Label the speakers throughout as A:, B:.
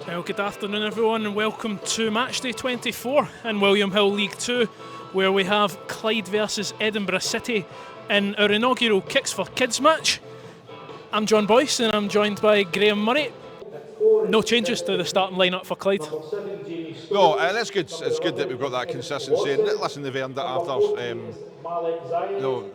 A: Well, good afternoon everyone and welcome to Matchday 24 in William Hill League 2, where we have Clyde versus Edinburgh City in our inaugural Kicks for Kids match. I'm John Boyce and I'm joined by Graham Murray. No changes to the starting lineup for Clyde.
B: No, that's good. It's good that we've got that consistency. And listen, they've earned it after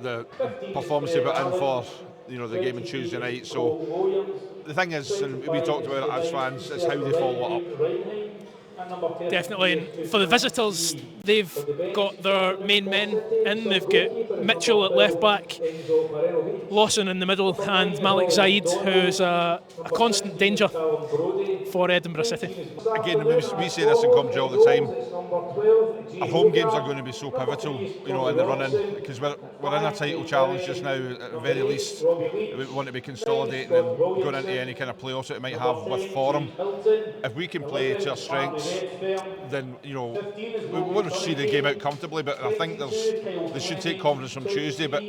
B: the performance they put in for the game on Tuesday night. So the thing is, and we talked about it as fans, is how they follow it up.
A: Definitely, and for the visitors, they've got their main men in. They've got Mitchell at left back, Lawson in the middle, and Malik Zaid, who's a constant danger for Edinburgh City.
B: Again, we say this in commentary all the time. Our home games are going to be so pivotal, in the run-in, because we're in a title challenge just now. At the very least, we want to be consolidating and going into any kind of playoffs that we might have with form. If we can play to our strengths, then we want to see the game out comfortably. But I think they should take confidence from Tuesday. But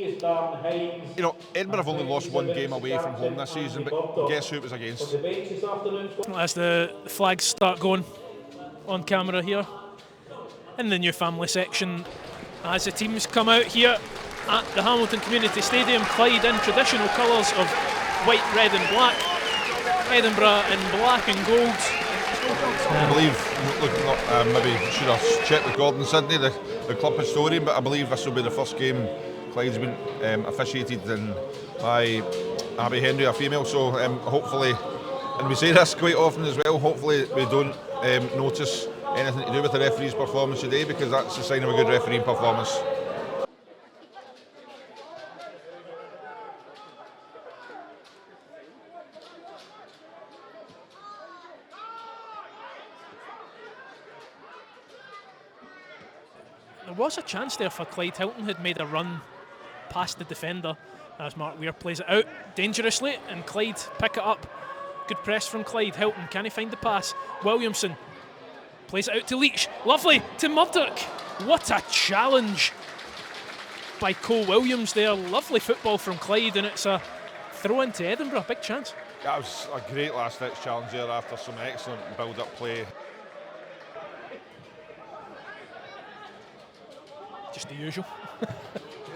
B: Edinburgh have only lost one game away from home this season. But guess who it was against?
A: As the flags start going on camera here in the new family section, as the teams come out here at the Hamilton Community Stadium, Clyde in traditional colours of white, red and black, Edinburgh in black and gold.
B: I believe, maybe should have checked with Gordon Sidney, the club historian, but I believe this will be the first game Clyde's been officiated in by Abby Henry, a female, so hopefully, and we say this quite often as well, hopefully we don't notice anything to do with the referee's performance today, because that's a sign of a good refereeing performance.
A: There was a chance there for Clyde. Hilton had made a run past the defender as Mark Weir plays it out dangerously, and Clyde pick it up. Good press from Clyde. Hilton, can he find the pass? Williamson plays it out to Leach. Lovely to Murdoch. What a challenge by Cole Williams there. Lovely football from Clyde, and it's a throw into Edinburgh. Big chance.
B: That was a great last ditch challenge there after some excellent build-up play.
A: Just the usual.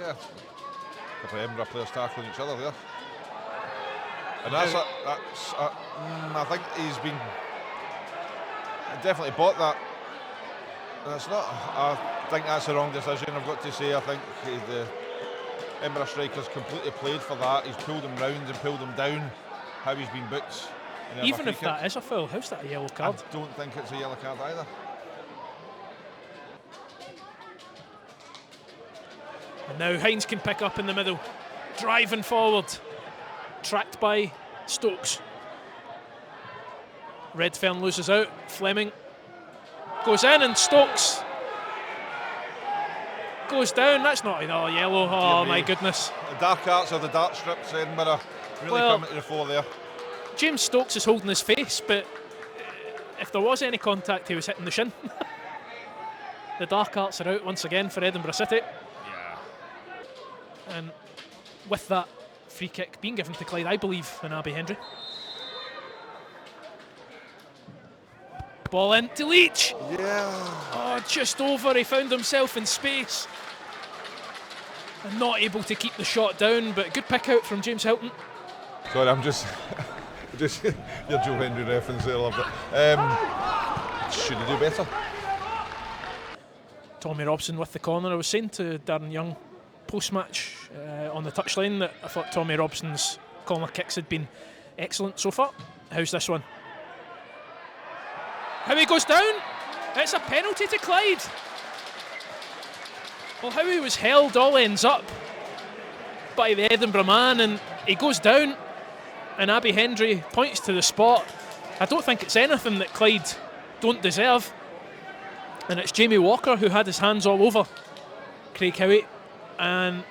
B: Yeah. A couple of Edinburgh players tackling each other there. And I think he's been definitely bought that. And it's not. I think that's the wrong decision, I've got to say. I think the Edinburgh strikers completely played for that. He's pulled him round and pulled him down. How he's been booked.
A: Even if that is a foul, how's that a yellow card?
B: I don't think it's a yellow card either.
A: And now Hynes can pick up in the middle, driving forward, tracked by Stokes. Redfern loses out, Fleming goes in and Stokes goes down. That's not another yellow, oh my goodness.
B: The dark arts of the dart strips, Edinburgh really coming to the fore there.
A: James Stokes is holding his face, but if there was any contact he was hitting the shin. The dark arts are out once again for Edinburgh City. And with that free kick being given to Clyde, I believe, in Abby Henry. Ball in to Leach.
B: Yeah.
A: Oh, just over. He found himself in space. And not able to keep the shot down, but good pick out from James Hilton.
B: Sorry, I'm just your Joe Henry reference there, loved it. Should he do better?
A: Tommy Robson with the corner. I was saying to Darren Young post-match on the touchline that I thought Tommy Robson's corner kicks had been excellent so far. How's this one? How he goes down. It's a penalty to Clyde. Well, how he was held all ends up by the Edinburgh man, and he goes down, and Abby Henry points to the spot. I don't think it's anything that Clyde don't deserve, and it's Jamie Walker who had his hands all over Craig Howie. And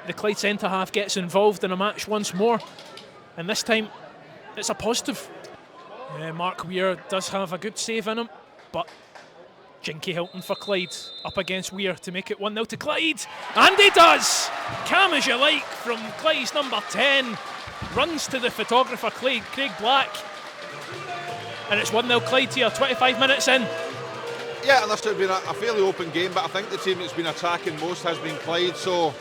A: the Clyde centre-half gets involved in a match once more, and this time it's a positive. Mark Weir does have a good save in him, but Jinky Hilton for Clyde up against Weir to make it 1-0 to Clyde, and he does! Calm as you like from Clyde's number 10, runs to the photographer Craig Black, And it's 1-0 Clyde here, 25 minutes in.
B: Yeah, and this has been a fairly open game, but I think the team that's been attacking most has been Clyde, so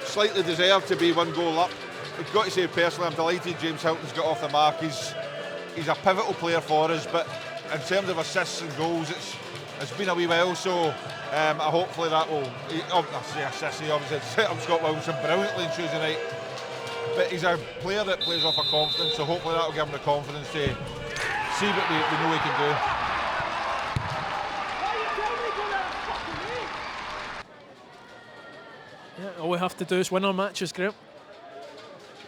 B: slightly deserved to be 1 goal up. I've got to say personally, I'm delighted James Hilton's got off the mark. He's a pivotal player for us, but in terms of assists and goals, it's been a wee while, so hopefully that will... I say assists, he obviously set up Scott Wilson brilliantly on Tuesday night, but he's a player that plays off of confidence, so hopefully that will give him the confidence to see what we know he can do.
A: Yeah, all we have to do is win our matches, Graham.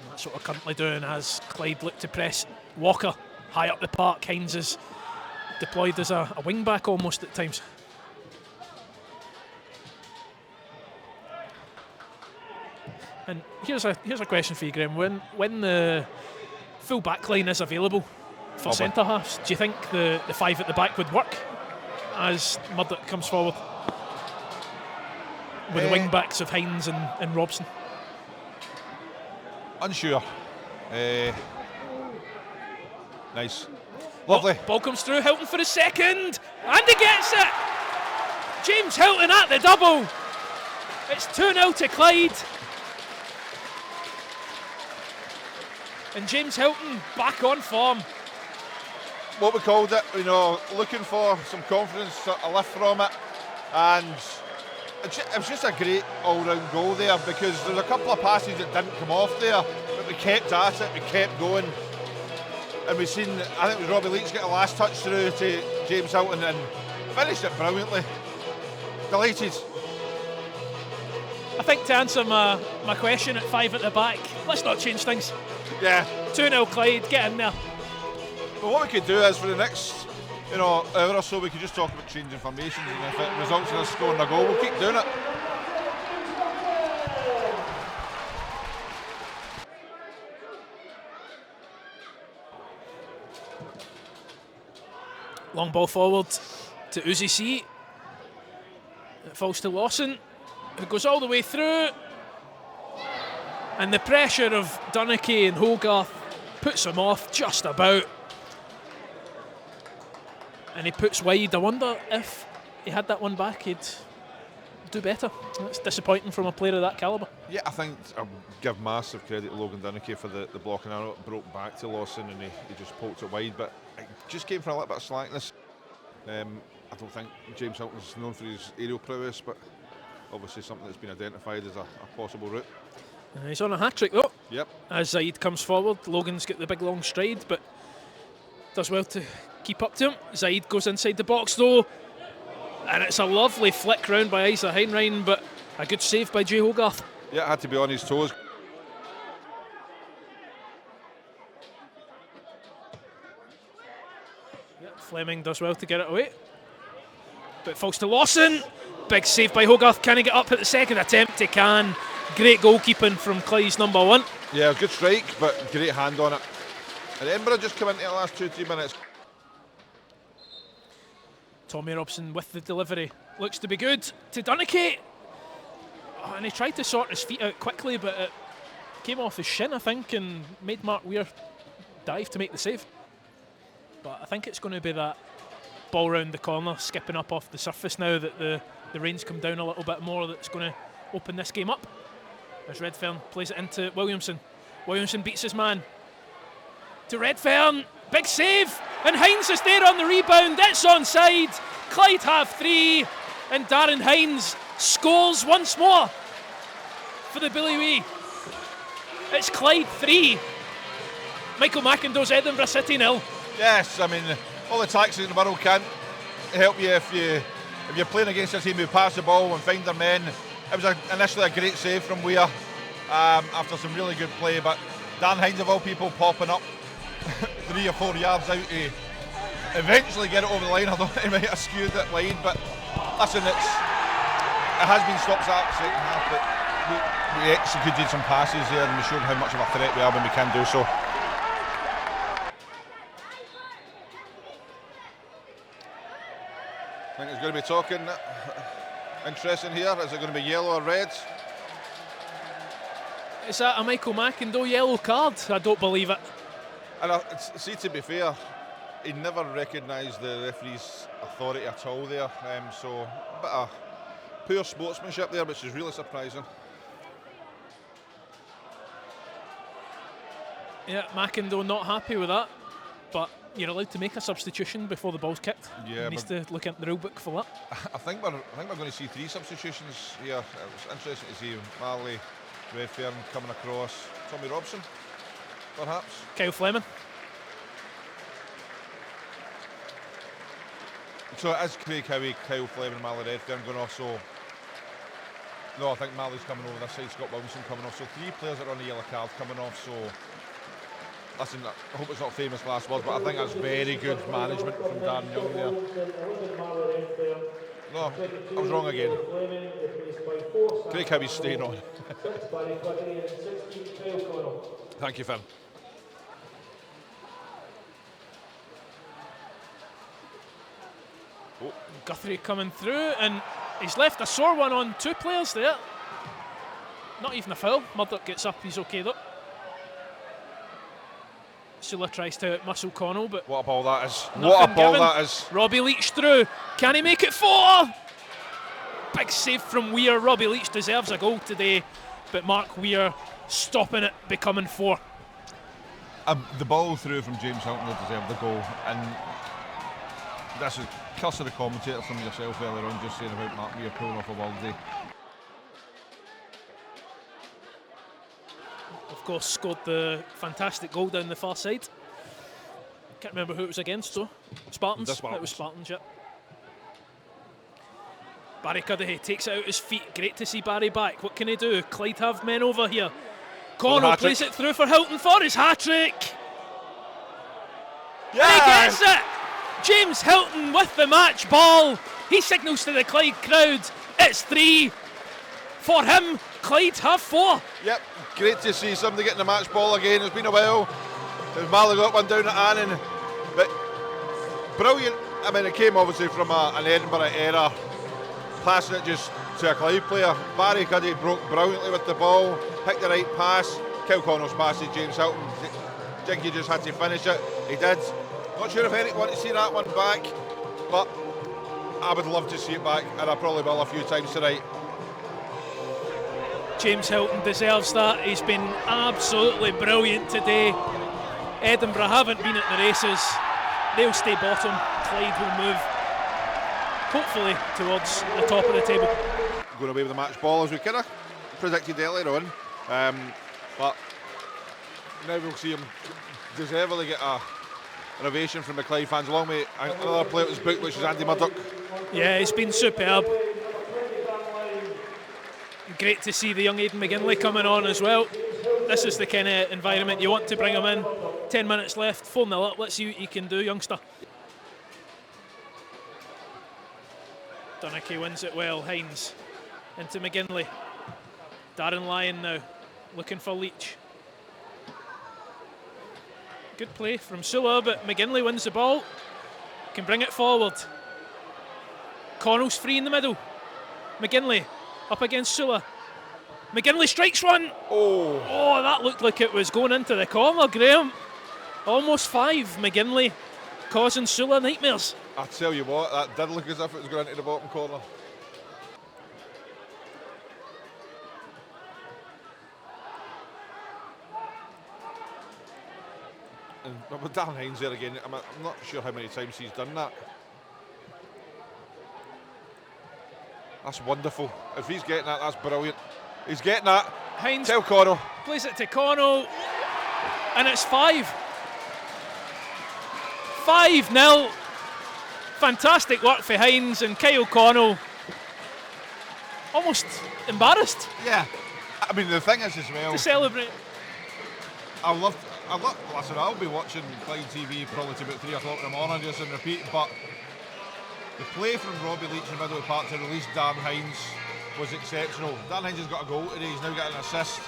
A: And that's what we're currently doing as Clyde look to press Walker high up the park. Hynes is deployed as a wing back almost at times. And here's a question for you, Graham. When the full back line is available for centre halves, do you think the 5 at the back would work as Murdoch comes forward with the wing backs of Hynes and Robson?
B: Unsure. Nice. Lovely.
A: Ball comes through, Hilton for the second, and he gets it! James Hilton at the double. It's 2-0 to Clyde. And James Hilton back on form.
B: What we called it, looking for some confidence, a lift from it, and it was just a great all-round goal there, because there's a couple of passes that didn't come off there, but we kept at it, we kept going, and we've seen, I think it was Robbie Leach get the last touch through to James Hilton and finished it brilliantly. Delighted.
A: I think to answer my question at 5 at the back, let's not change things.
B: Yeah.
A: 2-0 Clyde, get in there.
B: But what we could do is for the next hour or so, we could just talk about changing formations, and if it results in us scoring a goal, we'll keep doing it.
A: Long ball forward to Uzi C. It falls to Lawson, who goes all the way through. And the pressure of Dunnicky and Hogarth puts him off just about. And he puts wide. I wonder if he had that one back, he'd do better. That's disappointing from a player of that calibre.
B: Yeah, I think I'll give massive credit to Logan Dunnicky for the blocking arrow. It broke back to Lawson and he just poked it wide, but it just came from a little bit of slackness. I don't think James Hilton's known for his aerial prowess, but obviously something that's been identified as a possible route.
A: He's on a hat-trick though.
B: Yep. As
A: Zaid comes forward, Logan's got the big long stride, but does well to keep up to him. Zaid goes inside the box though, and it's a lovely flick round by Isa Heinrein, but a good save by Jay Hogarth.
B: Yeah, had to be on his toes.
A: Yeah, Fleming does well to get it away, but it falls to Lawson. Big save by Hogarth. Can he get up at the second attempt? He can. Great goalkeeping from Clyde's number 1.
B: Yeah, good strike, but great hand on it. And Edinburgh just come into the last 2-3 minutes.
A: Tommy Robson with the delivery. Looks to be good to Dunnicky. Oh, and he tried to sort his feet out quickly, but it came off his shin, I think, and made Mark Weir dive to make the save. But I think it's going to be that ball round the corner, skipping up off the surface now that the rain's come down a little bit more, that's going to open this game up. As Redfern plays it into Williamson. Williamson beats his man. To Redfern, big save, and Hynes is there on the rebound. It's onside. Clyde have 3, and Darren Hynes scores once more for the Billy Wee. It's Clyde 3, Michael McIndoe's Edinburgh City 0.
B: Yes, I mean, all the tactics in the world can't help you if you're playing against a team who pass the ball and find their men. It was initially a great save from Weir after some really good play, but Dan Hynes of all people popping up 3 or 4 yards out to eventually get it over the line. I thought he might have skewed it wide, but listen, it has been stopped at the second half, but we executed some passes there and we showed how much of a threat we are when we can do so. I think it's going to be talking interesting here. Is it going to be yellow or red?
A: Is that a Michael McIndoe yellow card? I don't believe it.
B: And see, to be fair, he never recognised the referee's authority at all there. So a bit of poor sportsmanship there, which is really surprising.
A: Yeah, McIndoe not happy with that, but you're allowed to make a substitution before the ball's kicked.
B: Yeah,
A: needs to look into the rule book for that.
B: I think we're going to see 3 substitutions here. It was interesting to see Marley, Redfern coming across, Tommy Robson, perhaps.
A: Kyle Fleming.
B: So it is Craig Howie, Kyle Fleming, Marley Redfern going off. So no, I think Marley's coming over this side, Scott Wilson coming off. So 3 players that are on the yellow card coming off. So listen, I hope it's not famous last words, but I think that's very good management from Darren Young there. No, I was wrong again. Craig Howie's staying on. Thank you, Finn.
A: Oh. Guthrie coming through, and he's left a sore one on 2 players there. Not even a foul. Murdoch gets up, he's okay though. Sula tries to muscle Connell, but
B: what a ball that is. What a ball that is.
A: Robbie Leach through. Can he make it 4? Big save from Weir. Robbie Leach deserves a goal today, but Mark Weir stopping it, becoming 4.
B: The ball through from James Hilton deserved the goal, and that's a curse of the commentator from yourself earlier on, just saying about Mark Weir pulling off a worldie.
A: Of course, scored the fantastic goal down the far side. Can't remember who it was against though. Spartans? It was Spartans, yeah. Barry Cuddihy takes it out his feet. Great to see Barry back. What can he do? Clyde have men over here. Connell plays it through for Hilton for his hat-trick. Yeah. And he gets it! James Hilton with the match ball. He signals to the Clyde crowd. It's 3 for him. Clyde have 4.
B: Yep, great to see somebody getting the match ball again. It's been a while. Marley got one down at Annan, but brilliant. I mean, it came obviously from an Edinburgh era, passing it just to a Clyde player. Barry Cuddihy broke brilliantly with the ball, picked the right pass. Kyle Connell's pass to James Hilton. Jinky just had to finish it. He did. Not sure if anyone want to see that one back, but I would love to see it back, and I probably will a few times tonight.
A: James Hilton deserves that. He's been absolutely brilliant today. Edinburgh haven't been at the races. They'll stay bottom. Clyde will move, hopefully, towards the top of the table.
B: Going away with the match ball as we kind of predicted earlier on. But now we'll see him deservedly get an ovation from the Clyde fans, along with another player that was booked, which is Andy Murdoch.
A: Yeah, he's been superb. Great to see the young Aidan McGinley coming on as well. This is the kind of environment you want to bring him in. 10 minutes left, 4-0 up. Let's see what you can do, youngster. Donachie wins it well. Hynes into McGinley. Darren Lyon now looking for Leach. Good play from Sula, but McGinley wins the ball. Can bring it forward. Connell's free in the middle. McGinley up against Sula. McGinley strikes one. Oh, that looked like it was going into the corner, Graham. Almost 5. McGinley causing Sula nightmares.
B: I tell you what, that did look as if it was going into the bottom corner. And with Darren Hynes there again, I'm not sure how many times he's done that. That's wonderful. If he's getting that, that's brilliant. He's getting that.
A: Hynes
B: tell Connell.
A: Plays it to Connell. And it's 5. 5-0. Fantastic work for Hynes, and Kyle Connell almost embarrassed.
B: Yeah. I mean, the thing is as well,
A: to celebrate.
B: Listen, I'll be watching Clyde TV probably to about 3 o'clock in the morning just in repeat, but the play from Robbie Leach in the middle of the park to release Darren Hynes was exceptional. Darren Hynes has got a goal today, he's now got an assist.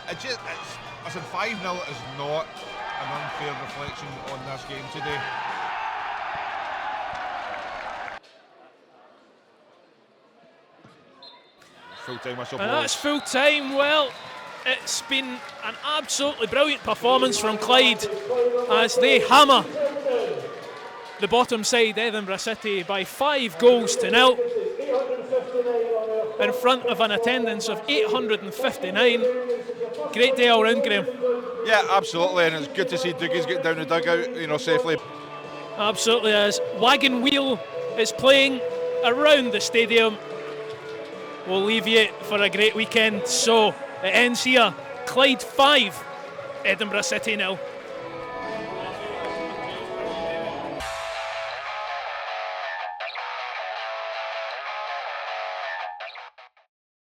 B: Listen, 5-0 is not an unfair reflection on this game today. Full time whistle.
A: And that's full time. Well, It's been an absolutely brilliant performance from Clyde as they hammer the bottom side Edinburgh City by 5-0 in front of an attendance of 859. Great day all round, Graham.
B: Yeah, absolutely, and it's good to see Dougie's getting down the dugout, safely.
A: Absolutely, as Wagon Wheel is playing around the stadium. We'll leave you for a great weekend. So it ends here. Clyde 5, Edinburgh City 0.